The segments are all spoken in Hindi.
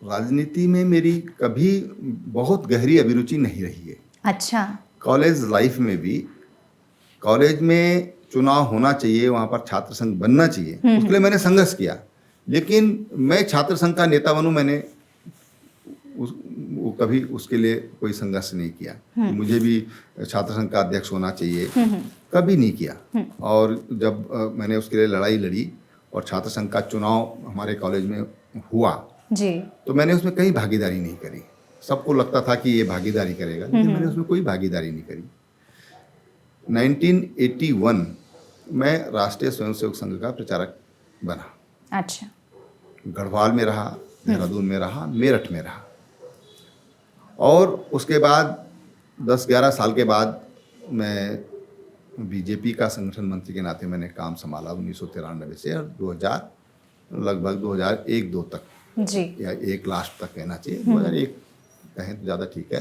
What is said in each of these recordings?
राजनीति में मेरी कभी बहुत गहरी अभिरुचि नहीं रही है। अच्छा। कॉलेज लाइफ में भी, कॉलेज में चुनाव होना चाहिए, वहाँ पर छात्र संघ बनना चाहिए, उसके लिए मैंने संघर्ष किया, लेकिन मैं छात्र संघ का नेता बनूं, मैंने वो कभी उसके लिए कोई संघर्ष नहीं किया कि मुझे भी छात्र संघ का अध्यक्ष होना चाहिए, कभी नहीं किया। और जब मैंने उसके लिए लड़ाई लड़ी और छात्र संघ का चुनाव हमारे कॉलेज में हुआ जी, तो मैंने उसमें कहीं भागीदारी नहीं करी। सबको लगता था कि ये भागीदारी करेगा, लेकिन मैंने उसमें कोई भागीदारी नहीं करी। 1981 में राष्ट्रीय स्वयंसेवक संघ का प्रचारक बना। अच्छा। गढ़वाल में रहा, देहरादून में रहा, मेरठ में रहा, और उसके बाद 10-11 साल के बाद मैं बीजेपी का संगठन मंत्री के नाते मैंने काम संभाला 1993 से, और 2000 लगभग 2001-2 तक जी, या एक लास्ट तक कहना चाहिए, 2001 कहें तो ज़्यादा ठीक है।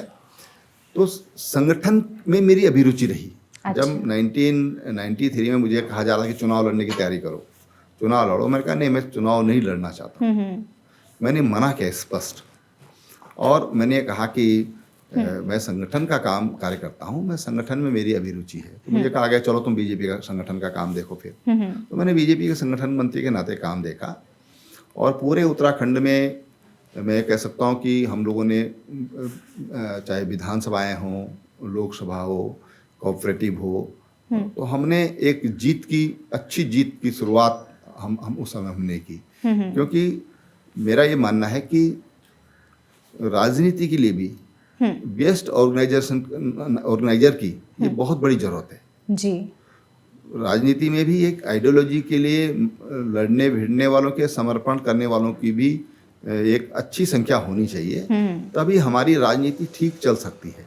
तो संगठन में मेरी अभिरुचि रही। अच्छा। जब 1993 में मुझे कहा जा रहा कि चुनाव लड़ने की तैयारी करो, चुनाव लड़ो, मैंने कहा नहीं, मैं चुनाव नहीं लड़ना चाहता। मैंने मना किया स्पष्ट, और मैंने कहा कि मैं संगठन का कार्य करता हूँ, मैं संगठन में मेरी अभिरुचि है। तो मुझे कहा गया चलो तुम बीजेपी का संगठन का काम देखो फिर। तो मैंने बीजेपी के संगठन मंत्री के नाते काम देखा, और पूरे उत्तराखंड में मैं कह सकता हूँ कि हम लोगों ने चाहे विधानसभाएं हों, लोकसभा हो, कोऑपरेटिव हो, तो हमने एक अच्छी जीत की शुरुआत हम उस समय हमने की। क्योंकि मेरा ये मानना है कि राजनीति के लिए भी बेस्ट ऑर्गेनाइजर की ये बहुत बड़ी जरूरत है जी। राजनीति में भी एक आइडियोलॉजी के लिए लड़ने भिड़ने वालों के, समर्पण करने वालों की भी एक अच्छी संख्या होनी चाहिए, तभी हमारी राजनीति ठीक चल सकती है।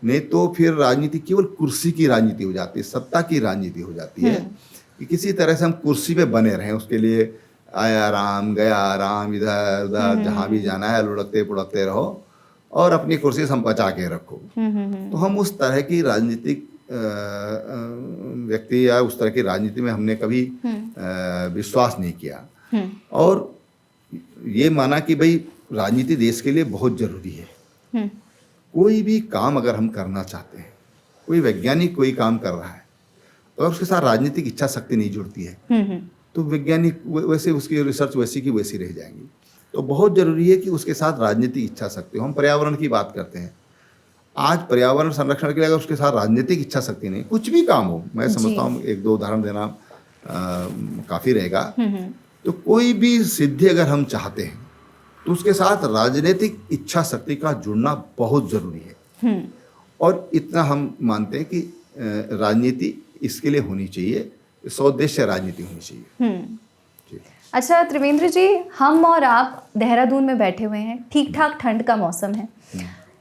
नहीं तो फिर राजनीति केवल कुर्सी की राजनीति हो जाती है, सत्ता की राजनीति हो जाती है कि किसी तरह से हम कुर्सी पे बने रहें, उसके लिए आया राम गया राम, इधर उधर जहाँ भी जाना है लुढ़कते पुढ़कते रहो और अपनी कुर्सी संपचा के रखो। तो हम उस तरह की राजनीतिक व्यक्ति या उस तरह की राजनीति में हमने कभी विश्वास नहीं किया, और ये माना कि भाई राजनीति देश के लिए बहुत जरूरी है। कोई भी काम अगर हम करना चाहते हैं, कोई वैज्ञानिक कोई काम कर रहा है तो उसके साथ राजनीतिक इच्छा शक्ति नहीं जुड़ती है तो वैज्ञानिक वैसे उसकी रिसर्च वैसी की वैसी रह जाएंगी। तो बहुत जरूरी है कि उसके साथ राजनीतिक इच्छा शक्ति हो। हम पर्यावरण की बात करते हैं, आज पर्यावरण संरक्षण के लिए अगर उसके साथ राजनीतिक इच्छा शक्ति नहीं, कुछ भी काम हो, मैं समझता हूँ 1-2 उदाहरण देना काफ़ी रहेगा। तो कोई भी सिद्धि अगर हम चाहते हैं तो उसके साथ राजनीतिक इच्छा शक्ति का जुड़ना बहुत ज़रूरी है, और इतना हम मानते हैं कि राजनीति इसके लिए होनी चाहिए, सौदेश्य राजनीति होनी चाहिए। अच्छा त्रिवेंद्र जी, हम और आप देहरादून में बैठे हुए हैं, ठीक ठाक ठंड का मौसम है,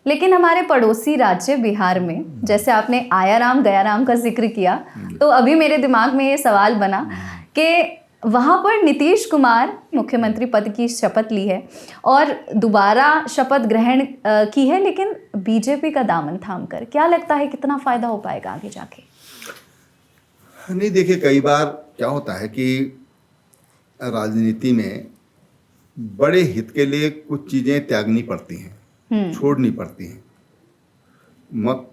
लेकिन हमारे पड़ोसी राज्य बिहार में, जैसे आपने आया राम गया राम का जिक्र किया, तो अभी मेरे दिमाग में ये सवाल बना कि वहाँ पर नीतीश कुमार मुख्यमंत्री पद की शपथ ली है और दोबारा शपथ ग्रहण की है, लेकिन बीजेपी का दामन थाम कर। क्या लगता है कितना फायदा हो पाएगा आगे जाके? नहीं, देखिए कई बार क्या होता है कि राजनीति में बड़े हित के लिए कुछ चीज़ें त्यागनी पड़ती हैं, छोड़नी पड़ती हैं।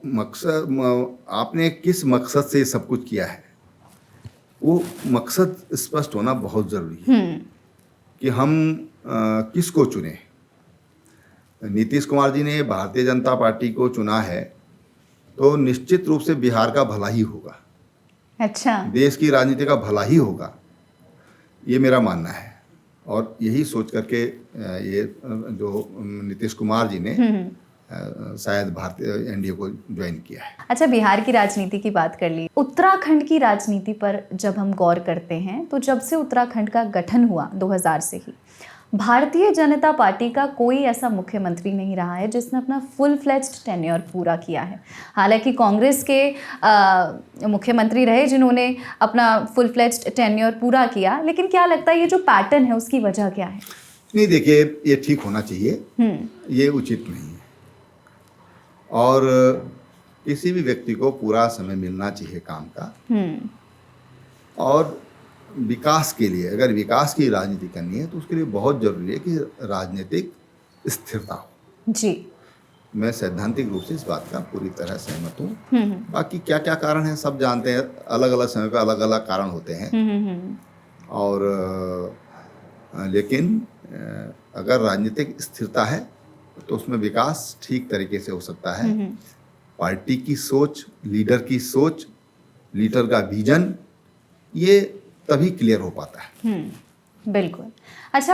मकसद आपने किस मकसद से सब कुछ किया है, वो मकसद स्पष्ट होना बहुत ज़रूरी है कि हम किसको चुने। नीतीश कुमार जी ने भारतीय जनता पार्टी को चुना है तो निश्चित रूप से बिहार का भला ही होगा। अच्छा। देश की राजनीति का भला ही होगा, ये मेरा मानना है, और यही सोच करके ये जो नीतीश कुमार जी ने शायद भारतीय एनडीए को ज्वाइन किया है। अच्छा, बिहार की राजनीति की बात कर ली, उत्तराखंड की राजनीति पर जब हम गौर करते हैं तो जब से उत्तराखंड का गठन हुआ 2000 से ही, भारतीय जनता पार्टी का कोई ऐसा मुख्यमंत्री नहीं रहा है जिसने अपना फुल फ्लेज्ड टेन्योर पूरा किया है। हालांकि कांग्रेस के मुख्यमंत्री रहे जिन्होंने अपना फुल फ्लेज्ड टेन्योर पूरा किया, लेकिन क्या लगता है ये जो पैटर्न है उसकी वजह क्या है? नहीं, देखिए ये ठीक होना चाहिए, ये उचित नहीं है, और किसी भी व्यक्ति को पूरा समय मिलना चाहिए काम का, और विकास के लिए, अगर विकास की राजनीति करनी है तो उसके लिए बहुत जरूरी है कि राजनीतिक स्थिरता हो। जी। मैं सैद्धांतिक रूप से इस बात का पूरी तरह सहमत हूँ। बाकी क्या क्या कारण हैं सब जानते हैं, अलग अलग समय पे अलग अलग कारण होते हैं। और लेकिन अगर राजनीतिक स्थिरता है तो उसमें विकास ठीक तरीके से हो सकता है। पार्टी की सोच, लीडर की सोच, लीडर का विजन, ये तभी क्लियर हो पाता है। बिल्कुल। अच्छा,